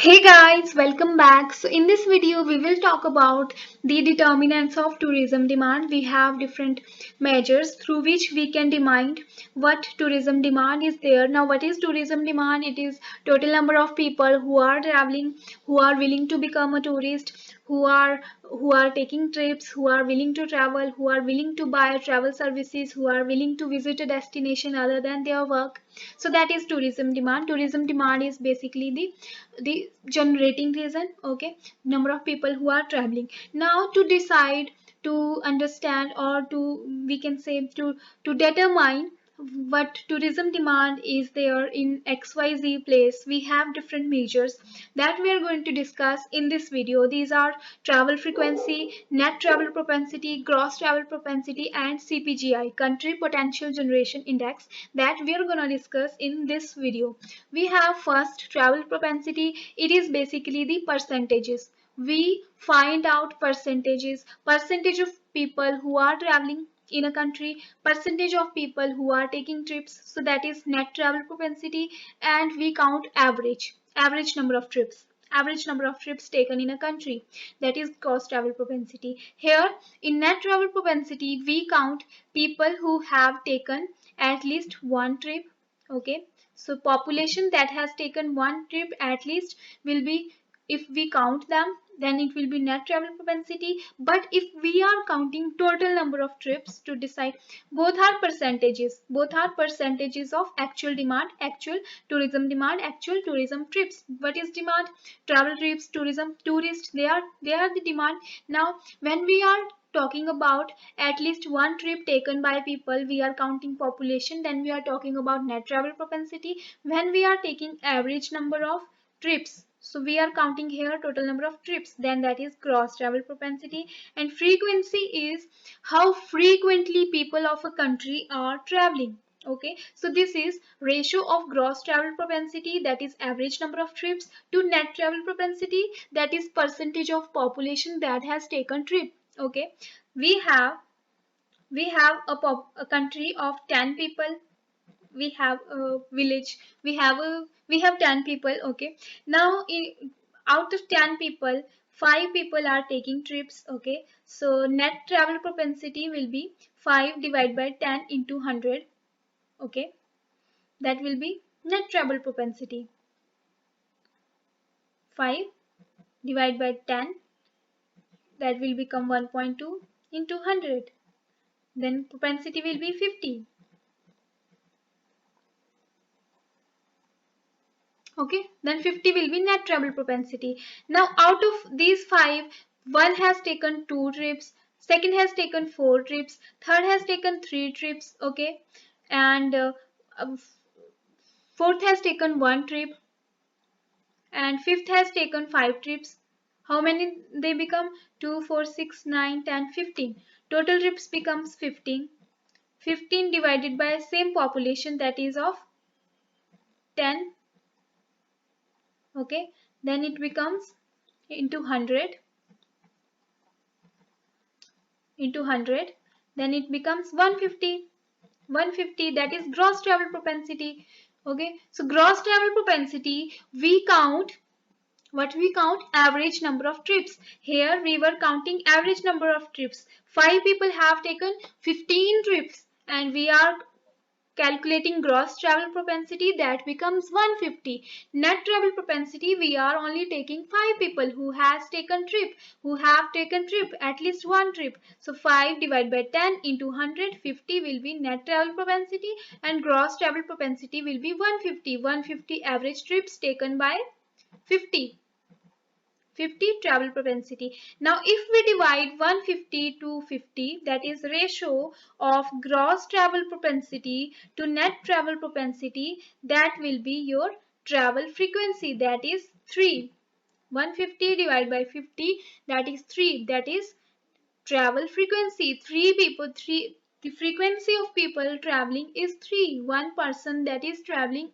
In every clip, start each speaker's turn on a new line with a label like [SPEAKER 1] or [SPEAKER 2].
[SPEAKER 1] Hey guys, welcome back. So in this video we will talk about the determinants of tourism demand. We have different measures through which we can determine what tourism demand is there. Now what is tourism demand? It is total number of people who are traveling, who are willing to become a tourist, who are taking trips, who are willing to travel, who are willing to buy travel services, who are willing to visit a destination other than their work. So that is tourism demand. Tourism demand is basically the generating reason, okay, number of people who are traveling. Now to decide, to understand, or to, we can say, to determine what tourism demand is there in XYZ place, we have different measures that we are going to discuss in this video. These are travel frequency, net travel propensity, gross travel propensity, and CPGI, country potential generation index, that we are going to discuss in this video. We have first travel propensity. It is basically the percentages. We find out percentage of people who are traveling in a country, percentage of people who are taking trips, so that is net travel propensity. And we count average number of trips taken in a country, that is gross travel propensity. Here in net travel propensity we count people who have taken at least one trip, okay. So population that has taken one trip at least will be, if we count them, then it will be net travel propensity. But if we are counting total number of trips to decide, both are percentages of actual demand, actual tourism demand, actual tourism trips. What is demand? Travel trips, tourism, tourists, they are the demand. Now when we are talking about at least one trip taken by people, we are counting population, then we are talking about net travel propensity. When we are taking average number of trips, so we are counting here total number of trips, then that is gross travel propensity. And frequency is how frequently people of a country are traveling, okay. So this is ratio of gross travel propensity, that is average number of trips, to net travel propensity, that is percentage of population that has taken trip, okay. We have a country of 10 people, we have a village, we have 10 people, okay. Now out of 10 people, 5 people are taking trips, okay. So net travel propensity will be 5 divided by 10 into 100, okay. That will be net travel propensity. 5 divided by 10, that will become 1.2 into 100, then propensity will be 50, okay. Then 50 will be net travel propensity. Now out of these 5, one has taken 2 trips, second has taken 4 trips, third has taken 3 trips, okay. And uh, fourth has taken 1 trip, and fifth has taken 5 trips. How many they become? 2, 4, 6, 9, 10, 15. Total trips becomes 15. 15 divided by same population, that is of 10, okay. Then it becomes into 100, into 100, then it becomes 150. 150, that is gross travel propensity, okay. So gross travel propensity, we count, what we count? Average number of trips. Here we were counting average number of trips. 5 people have taken 15 trips, and we are calculating gross travel propensity, that becomes 150. Net travel propensity, we are only taking 5 people who have taken trip, at least one trip. So 5 divided by 10 into 100, 50 will be net travel propensity, and gross travel propensity will be 150. 150 average trips taken by 50. 50 travel propensity. Now if we divide 150 to 50, that is ratio of gross travel propensity to net travel propensity, that will be your travel frequency, that is 3. 150 divided by 50, that is 3, that is travel frequency. 3 people, 3, the frequency of people traveling is 3. One person that is traveling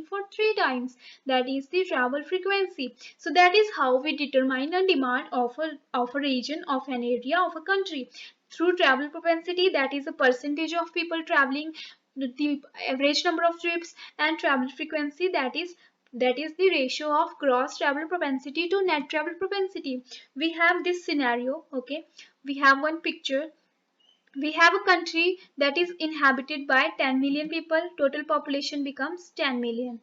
[SPEAKER 1] for 3 times, that is the travel frequency. So that is how we determine a demand of a region, of an area, of a country, through travel propensity, that is a percentage of people traveling, the average number of trips, and travel frequency, that is That is the ratio of gross travel propensity to net travel propensity. We have this scenario, okay? We have one picture. We have a country that is inhabited by 10 million people. Total population becomes 10 million.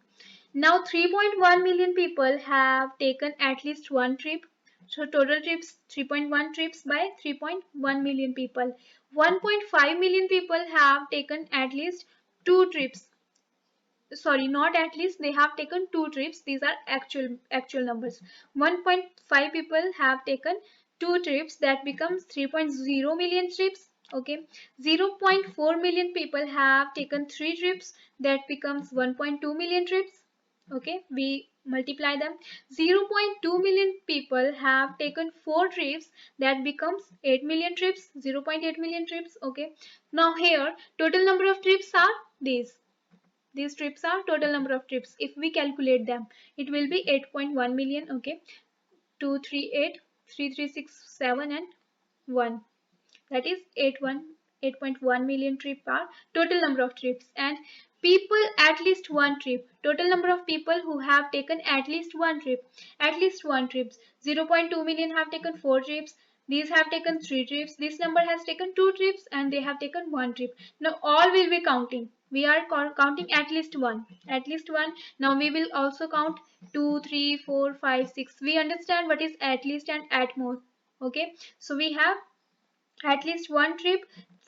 [SPEAKER 1] Now 3.1 million people have taken at least one trip. So total trips 3.1 trips by 3.1 million people. 1.5 million people have taken at least two trips. Sorry, not at least, they have taken two trips. These are actual numbers. 1.5 people have taken two trips, that becomes 3.0 million trips. Okay, 0.4 million people have taken three trips, that becomes 1.2 million trips. Okay, we multiply them. 0.2 million people have taken four trips, that becomes 8 million trips. 0.8 million trips. Okay, now here total number of trips are these trips are total number of trips. If we calculate them, it will be 8.1 million. Okay, 238, 3367 and 1. That is 8.1 million trip are total number of trips. And people at least one trip, total number of people who have taken at least one trip, trips. 0.2 million have taken four trips, these have taken three trips, this number has taken two trips, and they have taken one trip. Now all will be counting. We are counting at least one, now we will also count 2, 3, 4, 5, 6. We understand what is at least and at most. Okay, so we have at least one trip.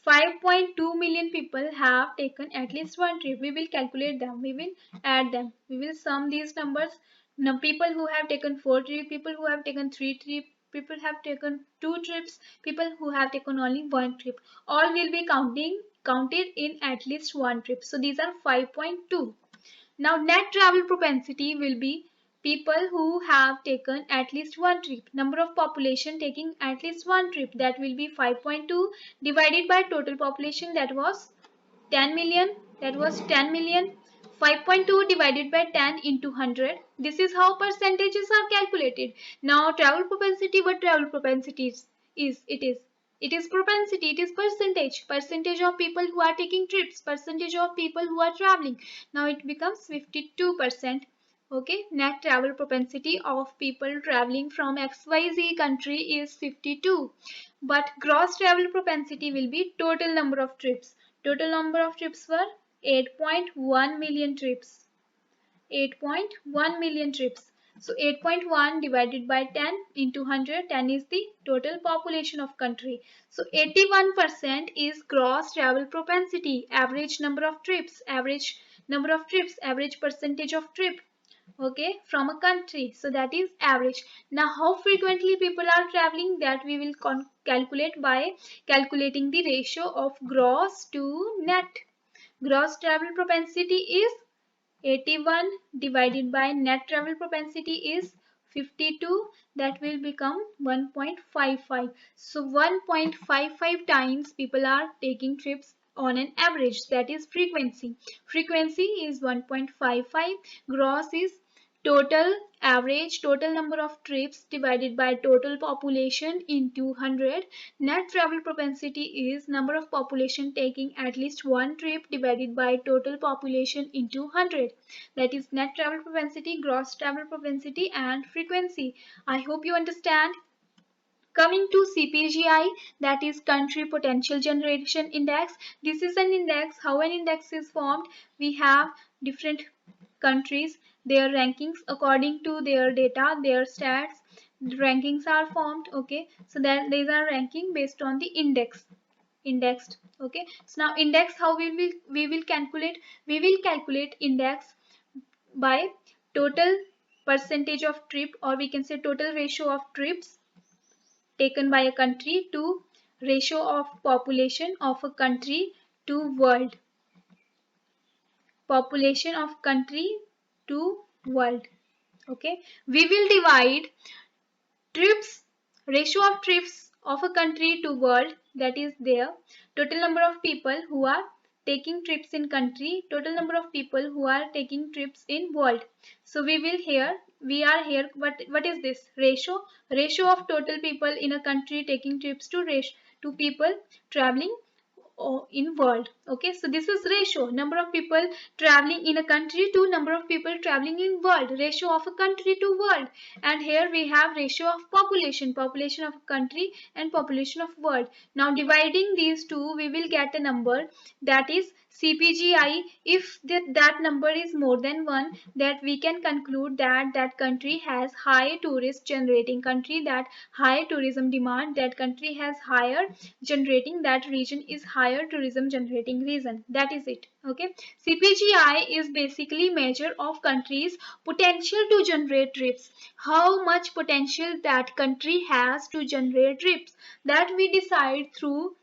[SPEAKER 1] 5.2 million people have taken at least one trip. We will calculate them, we will add them, we will sum these numbers. Now people who have taken four trips, people who have taken three trips, people have taken two trips, people who have taken only one trip, all will be counted in at least one trip. So these are 5.2. Now net travel propensity will be people who have taken at least one trip. Number of population taking at least one trip, that will be 5.2 divided by total population, that was 10 million. 5.2 divided by 10 into 100. This is how percentages are calculated. Now travel propensity, what travel propensity is, it is propensity, it is percentage of people who are taking trips, percentage of people who are traveling. Now it becomes 52%. Okay, net travel propensity of people traveling from XYZ country is 52. But gross travel propensity will be total number of trips. Total number of trips were 8.1 million trips. 8.1 million trips. So 8.1 divided by 10 into 100. 10 is the total population of country. So 81% is gross travel propensity. Average number of trips. Average percentage of trip. Okay, from a country. So that is average. Now how frequently people are traveling, that we will calculate by calculating the ratio of gross to net. Gross travel propensity is 81 divided by net travel propensity is 52, that will become 1.55. So 1.55 times people are taking trips on an average, that is frequency. Frequency is 1.55, gross is total average, total number of trips divided by total population into 100. Net travel propensity is number of population taking at least one trip divided by total population into 100. That is net travel propensity, gross travel propensity and frequency. I hope you understand. Coming to CPGI, that is Country Potential Generation Index. This is an index. How an index is formed? We have different countries, their rankings according to their data, their stats. Rankings are formed. Okay, so then these are ranking based on the indexed. Okay, so now index, how we will calculate? We will calculate index by total percentage of trip, or we can say total ratio of trips taken by a country to ratio of population of a country to world. Population of country to world. Okay, we will divide trips, ratio of trips of a country to world, that is their total number of people who are taking trips in country, total number of people who are taking trips in world. So we are here, what is this ratio of total people in a country taking trips to people traveling in world. Okay, so this is ratio, number of people traveling in a country to number of people traveling in world, ratio of a country to world. And here we have ratio of population, population of a country and population of world. Now dividing these two, we will get a number, that is CPGI. If that number is more than 1, that we can conclude that that country has high tourist generating country, that high tourism demand, that country has higher generating, that region is higher tourism generating region. That is it. Okay, CPGI is basically measure of country's potential to generate trips, how much potential that country has to generate trips, that we decide through,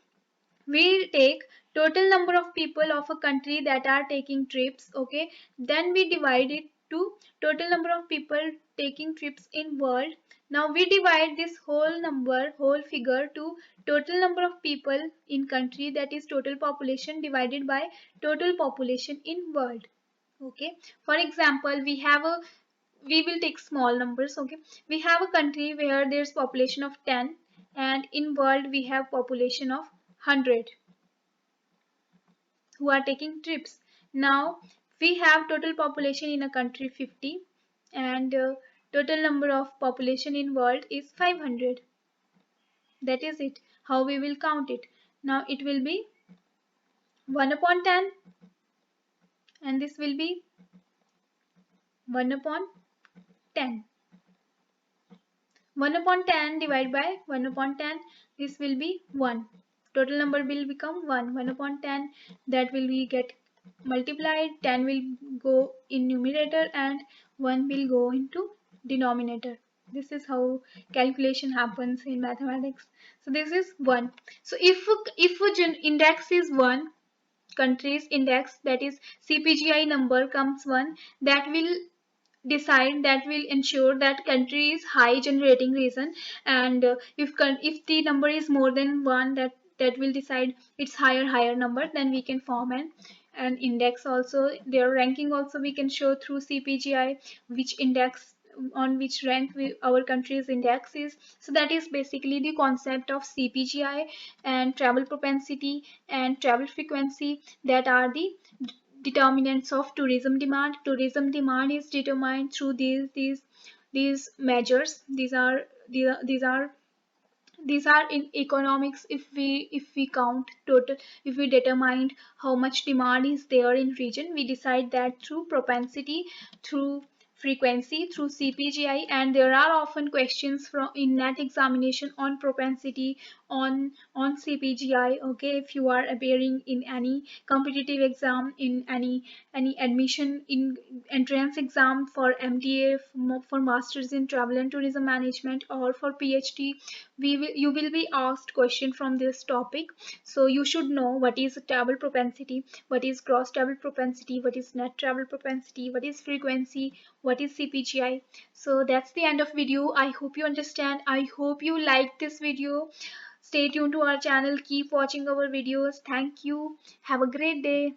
[SPEAKER 1] we take total number of people of a country that are taking trips. Okay, then we divide it to total number of people taking trips in world. Now we divide this whole number, whole figure, to total number of people in country, that is total population divided by total population in world. Okay, for example, we will take small numbers. Okay, we have a country where there's population of 10, and in world we have population of 100 who are taking trips. Now we have total population in a country 50, and total number of population in world is 500. That is it. How we will count it? Now it will be 1 upon 10, and this will be 1 upon 10. 1 upon 10 divided by 1 upon 10, this will be 1. Total number will become 1. 1 upon 10, that will be get multiplied, 10 will go in numerator and 1 will go into denominator. This is how calculation happens in mathematics. So this is 1. So if a index is 1, country's index, that is CPGI number comes 1, that will decide, that will ensure that country is high generating region. And if the number is more than 1, that will decide it's higher number, then we can form an index. Also their ranking also we can show through CPGI, which index, on which rank our country's index is. So that is basically the concept of CPGI. And travel propensity and travel frequency, that are the determinants of tourism demand. Tourism demand is determined through these measures. These are in economics. If we count total, if we determine how much demand is there in region, we decide that through propensity, through frequency, through CPGI. And there are often questions from in NET examination on propensity, on CPGI. Okay, if you are appearing in any competitive exam, in any admission in entrance exam for MTA, for masters in travel and tourism management, or for PhD, you will be asked question from this topic. So you should know what is travel propensity, what is gross travel propensity, what is net travel propensity, what is frequency, what is CPGI. So that's the end of video. I hope you understand. I hope you like this video. Stay tuned to our channel, keep watching our videos. Thank you, have a great day.